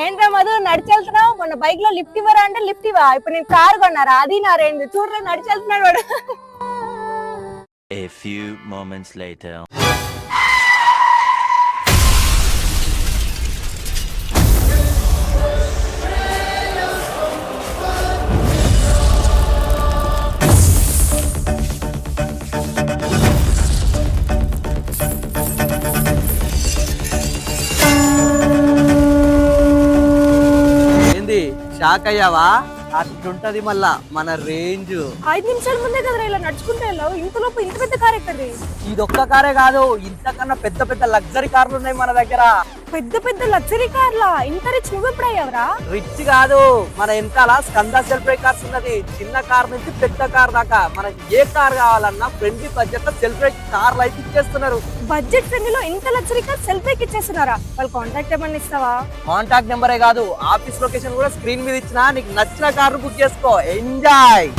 ఏంట్రా మధు నడిచెళ్తున్నావు? మొన్న బైక్ లో లిఫ్ట్ ఇవ్వరా అంటే లిఫ్ట్ ఇవ్వా. ఇప్పుడు నేను కార్ కొన్నారా, అది నా రేంజ్. చూడరా నడిచెళ్తున్నాడు వాడు. A few moments later. ఏంది షాక్ అయ్యావా? అట్లుంటది మళ్ళా మన రేంజ్. 5 నిమిషాల ముందే కదరా ఇలా నడుచుకుంటూ వెళ్ళావు, ఇంతలోపు ఇంత పెద్ద కార్ ఎక్కడిది? ఇదొక్క కారే కాదు, ఇంతకన్నా పెద్ద పెద్ద లగ్జరీ కార్లు ఉన్నాయి మన దగ్గర. పెద్ద పెద్ద లగ్జరీ కార్లా? ఇంత రిచ్ నువ్వు ఎప్పుడయ్యావరా? రిచ్ కాదు, మన వెనకాల స్కంద సెల్ఫ్ డ్రైవ్ కార్స్ ఉన్నది. చిన్న కార్ నుంచి పెద్ద కార్ దాకా మనకి ఏ కార్ కావాలన్నా ఫ్రెండ్లీ బడ్జెట్ లో సెల్ఫ్ డ్రైవ్ కార్లు అయితే ఇచ్చేస్తున్నారు. బడ్జెట్ ఫ్రెండ్లీలో ఇంత లగ్జరీ కార్ సెల్ఫ్ బ్రేక్ ఇచ్చేస్తున్నారా? వాళ్ళు కాంటాక్ట్ ఏమన్నా ఇస్తావా? కాంటాక్ట్ నెంబరే కాదు, ఆఫీస్ లొకేషన్ కూడా స్క్రీన్ మీద ఇచ్చినా నీకు నచ్చిన కార్ బుక్ చేసుకో. ఎంజాయ్.